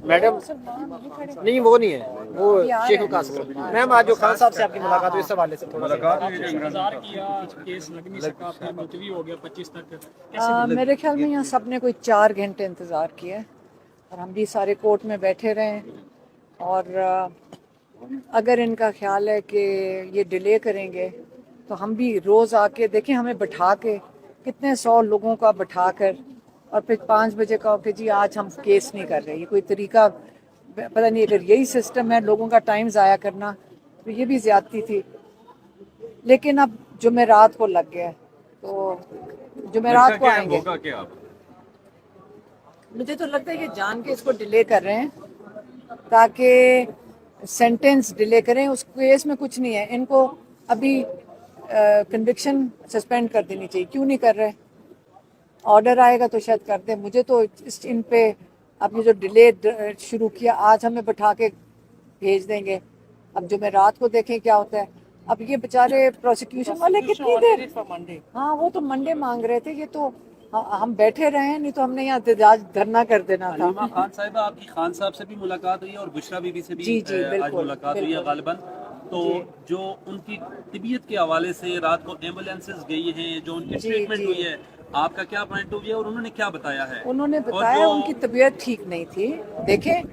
Madam नहीं, वो नहीं है, वो शेख कासिम। मैम आज जो खान साहब से आपकी मुलाकात हुई, इस हवाले से थोड़ा सा। इंतजार किया, केस लग नहीं सका, फिर मुलतवी हो गया 25 तक। मेरे ख्याल में यहाँ सब ने कोई 4 घंटे इंतज़ार किया है और हम भी सारे कोर्ट में बैठे रहे हैं। और अगर इनका ख्याल है कि ये डिले करेंगे तो हम भी रोज़ आके देखें, हमें बैठा के कितने 100 लोगों का बैठा कर और फिर 5 बजे का कि जी आज हम केस नहीं कर रहे, ये कोई तरीका पता नहीं। अगर यही सिस्टम है लोगों का टाइम ज़ाया करना तो ये भी ज़्यादती थी। लेकिन अब जुमेरात को लग गया है, तो जुमेरात को आएंगे। मुझे तो लगता है कि जान के इसको डिले कर रहे हैं ताकि सेंटेंस डिले करें। उस केस में कुछ नहीं है, इनको अभी कन्विक्शन सस्पेंड कर देनी चाहिए। क्यों नहीं कर रहे? ऑर्डर आएगा तो शायद कर दें। मुझे तो इन पे अब ये जो डिले शुरू किया, आज हमें बैठा के भेज देंगे, अब जुमेरात को देखें क्या होता है। अब ये बेचारे प्रोसिक्यूशन वाले कितनी देर, हाँ वो तो मंडे मांग रहे थे, ये तो हम बैठे रहे हैं, नहीं तो हमने यहाँ एहतजाज धरना कर देना था। खान साहिबा, आपकी खान साहब से भी मुलाकात हुई है और बुशरा बीबी से भी जी जी आज मुलाकात हुई है गालिबन। तो जो उनकी तबीयत के हवाले से रात को एम्बुलेंसेस गई हैं, जो उनकी ट्रीटमेंट हुई है, आपका क्या पॉइंट ऑफ व्यू है और उन्होंने क्या बताया है? उन्होंने बताया उनकी तबीयत ठीक नहीं थी। देखें,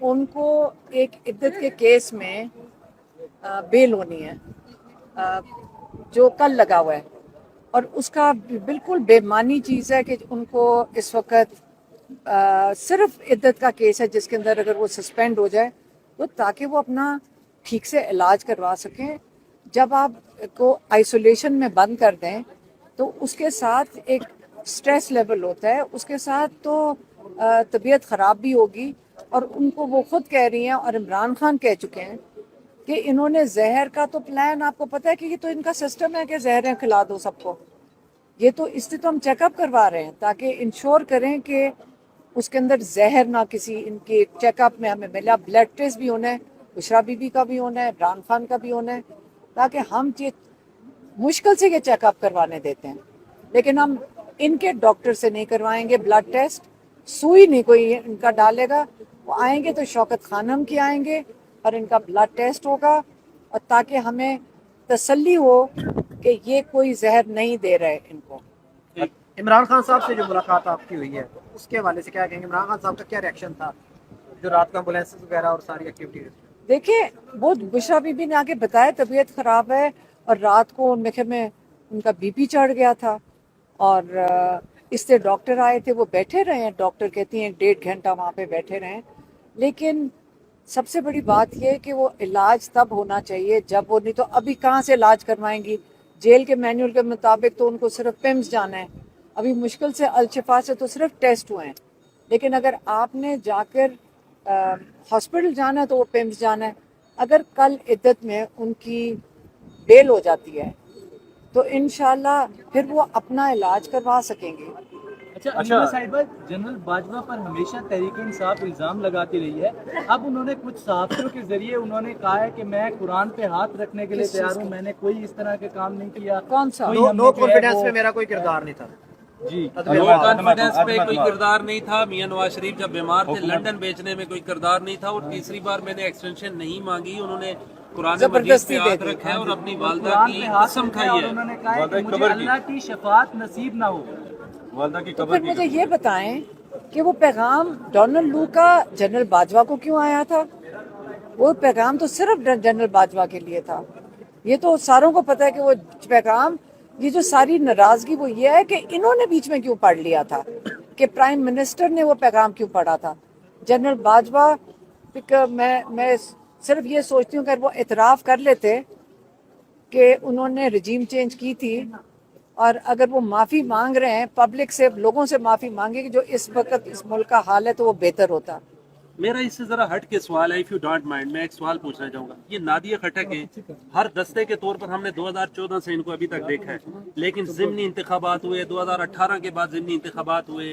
उनको एक इद्दत के केस में बेल होनी है जो कल लगा हुआ है, और उसका बिल्कुल बेमानी चीज़ है कि उनको इस वक्त सिर्फ इद्दत का केस है जिसके अंदर अगर वो सस्पेंड हो जाए तो ताकि वो अपना ठीक से इलाज करवा सकें। जब आप को आइसोलेशन में बंद कर दें तो उसके साथ एक स्ट्रेस लेवल होता है, उसके साथ तो तबीयत ख़राब भी होगी। और उनको वो खुद कह रही हैं और इमरान खान कह चुके हैं कि इन्होंने जहर का तो प्लान, आपको पता है कि ये तो इनका सिस्टम है कि जहरें खिला दो सबको। ये तो इससे तो हम चेकअप करवा रहे हैं ताकि इंश्योर करें कि उसके अंदर जहर ना किसी इनके चेकअप में हमें मिला। ब्लड टेस्ट भी होना है, बुशरा बीबी का भी होना है, इमरान खान का भी होना है, ताकि हम ये मुश्किल से ये चेकअप करवाने देते हैं। लेकिन हम इनके डॉक्टर से नहीं करवाएंगे ब्लड टेस्ट, सुई नहीं कोई इनका डालेगा। वो आएंगे तो शौकत खानम की आएंगे और इनका ब्लड टेस्ट होगा, और ताकि हमें तसल्ली हो कि ये कोई जहर नहीं दे रहे इनको। इमरान खान साहब से जो मुलाकात आपकी हुई है उसके हवाले से क्या कहेंगे? इमरान खान साहब का क्या रिएक्शन था जो रात का एम्बुलेंस वगैरह और सारी एक्टिविटीज? देखिए, वो बुशरा बीबी ने आके बताया तबीयत ख़राब है और रात को मेरे में उनका बीपी चढ़ गया था, और इससे डॉक्टर आए थे, वो बैठे रहे हैं। डॉक्टर कहती हैं 1.5 घंटा वहाँ पे बैठे रहें। लेकिन सबसे बड़ी बात यह है कि वो इलाज तब होना चाहिए जब वो, नहीं तो अभी कहाँ से इलाज करवाएंगी? जेल के मैनुअल के मुताबिक तो उनको सिर्फ पिम्स जाना है, अभी मुश्किल से अलशिफा से तो सिर्फ टेस्ट हुए हैं। लेकिन अगर आपने जाकर हॉस्पिटल जाना है तो वो पिम्स जाना है। अगर कल इद्दत में उनकी बेल हो जाती है तो इंशाल्लाह फिर वो अपना इलाज करवा सकेंगे। अच्छा साहिबा, जनरल बाजवा पर हमेशा तहरीक इंसाफ इल्ज़ाम लगाती रही है। अब उन्होंने कुछ सहाफ़ियों के जरिए उन्होंने कहा है कि मैं कुरान पे हाथ रखने के लिए तैयार हूँ, मैंने कोई इस तरह के काम नहीं किया। कौन सा? नो कॉन्फिडेंस में मेरा कोई किरदार नहीं था जी, नो कॉन्फिडेंस पे कोई किरदार नहीं था। मियां नवाज शरीफ जब बीमार थे, लंदन बेचने में कोई किरदार नहीं था। और तीसरी बार मैंने एक्सटेंशन नहीं मांगी, उन्होंने कुरान मजीद पे हाथ रखा है और अपनी वालदा की कसम खाई है। उन्होंने कहा है कि मुझे अल्लाह की शफाअत नसीब ना हो। तो फिर मुझे ये बताएं कि वो पैगाम डोनाल्ड लू का जनरल बाजवा को क्यों आया था? वो पैगाम तो सिर्फ जनरल बाजवा के लिए था। ये तो सारों को पता है कि वो पैगाम, ये जो सारी नाराजगी वो ये है कि इन्होंने बीच में क्यों पढ़ लिया था, कि प्राइम मिनिस्टर ने वो पैगाम क्यों पढ़ा था। जनरल बाजवा, मैं सिर्फ ये सोचती हूँ कि वो इतराफ़ कर लेते कि उन्होंने रजीम चेंज की थी, और अगर वो माफ़ी मांग रहे हैं पब्लिक से, लोगों से माफ़ी मांगे कि जो इस वक्त इस मुल्क का हाल है, तो वो बेहतर होता। मेरा इससे जरा हट के सवाल है, इफ यू डोंट माइंड, मैं एक सवाल पूछना चाहूंगा। ये नादिया खटक है, हर दस्ते के तौर पर हमने 2014 से इनको अभी तक देखा है, लेकिन ज़िमनी इंतखाबात हुए, 2018 के बाद ज़िमनी इंतखाबात हुए,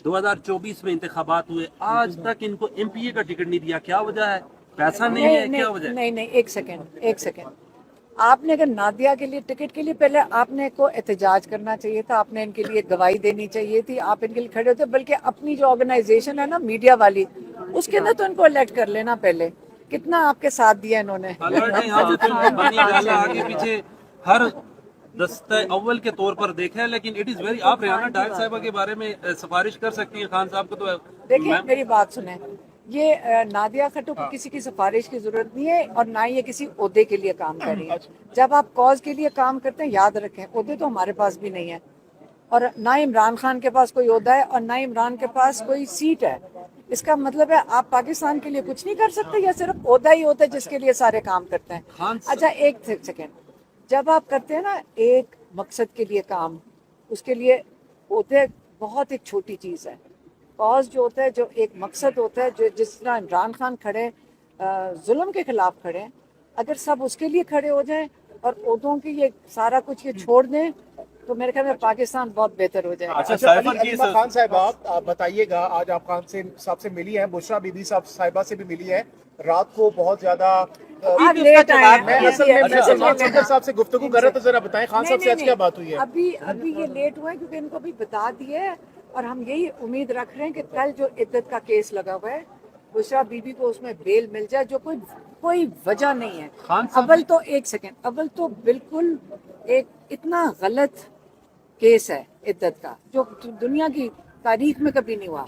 2024 में इंतखाबात हुए, आज तक इनको MPA का टिकट नहीं दिया। क्या वजह है? पैसा नहीं है? क्या वजह है? नहीं, एक सेकेंड। آپ نے اگر نادیہ کے لیے ٹکٹ کے لیے پہلے آپ نے کو احتجاج کرنا چاہیے تھا, آپ نے ان کے لیے گواہی دینی چاہیے تھی, آپ ان کے لیے کھڑے ہوتے, بلکہ اپنی جو آرگنائزیشن ہے نا میڈیا والی, اس کے اندر تو ان کو الیکٹ کر لینا پہلے. کتنا آپ کے ساتھ دیا انہوں نے. آلریڈی یہاں سے تو پانی ڈالا آگے پیچھے ہر دستہ اول کے طور پر دیکھا ہے, لیکن اٹ از ویری, آپ ریحانہ ڈائر صاحبہ کے بارے میں سفارش کر سکتی ہیں خان صاحب کو. تو دیکھیں میری بات سنیں, یہ نادیہ کھٹو کو کسی کی سفارش کی ضرورت نہیں ہے, اور نہ یہ کسی عہدے کے لیے کام کر رہی ہے. جب آپ کاز کے لیے کام کرتے ہیں یاد رکھیں عہدے تو ہمارے پاس بھی نہیں ہے, اور نہ عمران خان کے پاس کوئی عہدہ ہے, اور نہ عمران کے پاس کوئی سیٹ ہے. اس کا مطلب ہے آپ پاکستان کے لیے کچھ نہیں کر سکتے, یا صرف عہدہ ہی ہوتا ہے جس کے لیے سارے کام کرتے ہیں. اچھا ایک سیکنڈ, جب آپ کرتے ہیں نا ایک مقصد کے لیے کام, اس کے لیے عہدے بہت ایک چھوٹی چیز ہے. کاز جو ہوتا ہے, جو ایک مقصد ہوتا ہے, جو جس طرح عمران خان کھڑے ظلم کے خلاف کھڑے, اگر سب اس کے لیے کھڑے ہو جائیں اور عہدوں کی یہ سارا کچھ یہ چھوڑ دیں, تو میرے خیال میں پاکستان بہت بہتر ہو جائے گا. اچھا علیمہ خان صاحب, آپ بتائیے گا, آج آپ خان صاحب سے ملی ہیں, بشریٰ بی بی صاحبہ سے بھی ملی ہے, رات کو بہت زیادہ آپ لیٹ آئے میں اصل میں سلمان صدر صاحب سے گفتگو کر رہا تھا, ذرا بتائیں خان صاحب سے آج کیا بات ہوئی ہے. ابھی یہ لیٹ ہوئے کیونکہ ان کو بھی بتا دیے, اور ہم یہی امید رکھ رہے ہیں کہ کل جو عدت کا کیس لگا ہوا ہے, بشریٰ بی بی کو اس میں بیل مل جائے, جو کوئی وجہ نہیں ہے. اول تو ایک سیکنڈ, اول تو بالکل ایک اتنا غلط کیس ہے عدت کا جو دنیا کی تاریخ میں کبھی نہیں ہوا,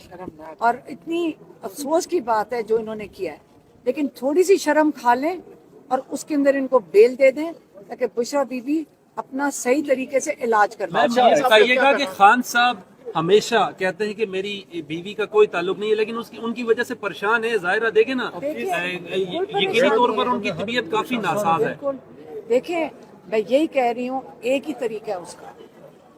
اور اتنی افسوس کی بات ہے جو انہوں نے کیا ہے. لیکن تھوڑی سی شرم کھا لیں اور اس کے اندر ان کو بیل دے دیں, تاکہ بشریٰ بی بی اپنا صحیح طریقے سے علاج کر پائے. کہیے گا کہ خان صاحب ہمیشہ کہتے ہیں کہ میری بیوی کا کوئی تعلق نہیں ہے, لیکن ان کی وجہ سے پریشان ہے. ظاہرہ دیکھیں نا, یقینی طور پر ان کی طبیعت کافی ناساز ہے. دیکھیں میں یہی کہہ رہی ہوں, ایک ہی طریقہ ہے اس کا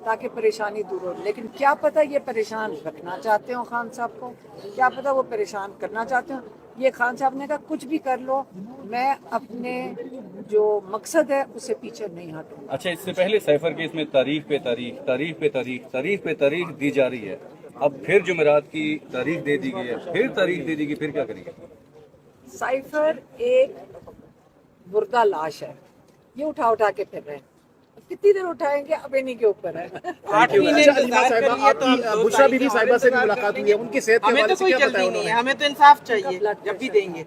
تاکہ پریشانی دور ہو. لیکن کیا پتہ یہ پریشان رکھنا چاہتے ہوں خان صاحب کو, کیا پتہ وہ پریشان کرنا چاہتے ہوں. یہ خان صاحب نے کہا کچھ بھی کر لو, میں اپنے جو مقصد ہے اس سے پیچھے نہیں ہٹوں. اچھا, اس سے پہلے سائفر کیس میں تاریخ پہ تاریخ دی جا رہی ہے, اب پھر جمعرات کی تاریخ دے دی گئی ہے, پھر تاریخ دے دی گئی, پھر کیا کریں گے؟ سائفر ایک مردہ لاش ہے, یہ اٹھا کے پھر رہے ہیں. کتنی دیر اٹھائیں گے, اب انہیں کے اوپر ہے. علیمہ صاحبہ, آپ کی بشریٰ بی بی صاحبہ سے بھی ملاقات ہوئی ہے, ان کی صحت کے حوالے سے کیا بتایا انہوں نے؟ ہمیں تو انصاف چاہیے, جب بھی دیں گے.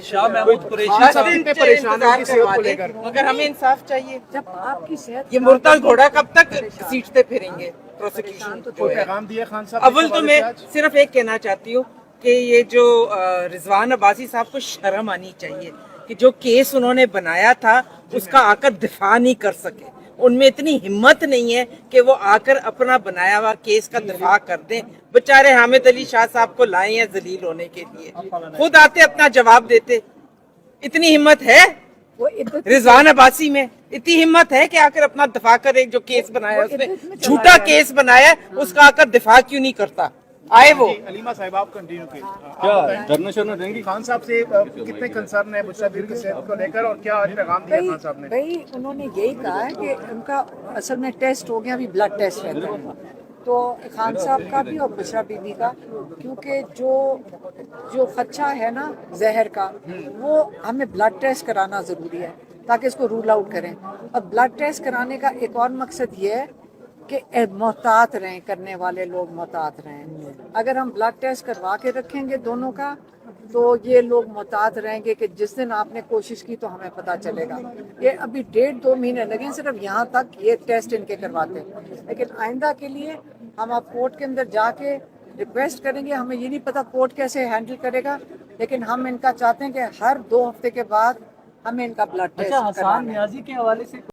شاہ محمود قریشی خان صاحب اتنے پریشان ہیں ان کی صحت کو لے کر. مگر ہمیں انصاف چاہیے. جب آپ کی صحت یہ مردہ گھوڑا کب تک سیٹتے پھریں گے پروسیکیوشن جو کوئی ہے. پیغام دیا خان صاحب اول تو میں صرف ایک کہنا چاہتی ہوں کہ یہ جو رضوان عباسی صاحب کو شرم آنی چاہیے کہ جو کیس انہوں نے بنایا تھا اس کا آ کر دفاع نہیں کر سکے. ان میں اتنی ہمت نہیں ہے کہ وہ آ کر اپنا بنایا ہوا کیس کا دفاع کر دیں. بےچارے حامد علی شاہ صاحب کو لائے ہیں ذلیل ہونے کے لیے, خود آتے اپنا جواب دیتے. اتنی ہمت ہے رضوان عباسی میں, اتنی ہمت ہے کہ آ کر اپنا دفاع کرے. جو کیس بنایا اس نے جھوٹا کیس بنایا, اس کا آ کر دفاع کیوں نہیں کرتا. آئے وہ علیمہ صاحب آپ کنٹینیو کی. کیا دھرنا شرنا دیں گی؟ خان صاحب سے کتنے کنسرن ہیں بشریٰ بی بی کی صحت کو لے کر, اور کیا پیغام دیا خان صاحب نے؟ بھائی انہوں نے یہی کہا ہے کہ ان کا اصل میں ٹیسٹ ہو گیا, ابھی بلڈ ٹیسٹ رہتا ہے, تو خان صاحب کا بھی اور بشریٰ بی بی کا, کیونکہ جو خدشہ ہے نا زہر کا, وہ ہمیں بلڈ ٹیسٹ کرانا ضروری ہے تاکہ اس کو رول آؤٹ کریں. اور بلڈ ٹیسٹ کرانے کا ایک اور مقصد یہ ہے کہ محتاط رہیں, کرنے والے لوگ محتاط رہیں. اگر ہم بلڈ ٹیسٹ کروا کے رکھیں گے دونوں کا, تو یہ لوگ محتاط رہیں گے کہ جس دن آپ نے کوشش کی تو ہمیں پتہ چلے گا. یہ ابھی 1.5-2 مہینے لگے صرف یہاں تک یہ ٹیسٹ ان کے کرواتے ہیں. لیکن آئندہ کے لیے ہم آپ کورٹ کے اندر جا کے ریکویسٹ کریں گے. ہمیں یہ نہیں پتہ کورٹ کیسے ہینڈل کرے گا, لیکن ہم ان کا چاہتے ہیں کہ ہر 2 ہفتے کے بعد ہمیں ان کا بلڈ ٹیسٹ اچھا, حسان نیازی کے حوالے سے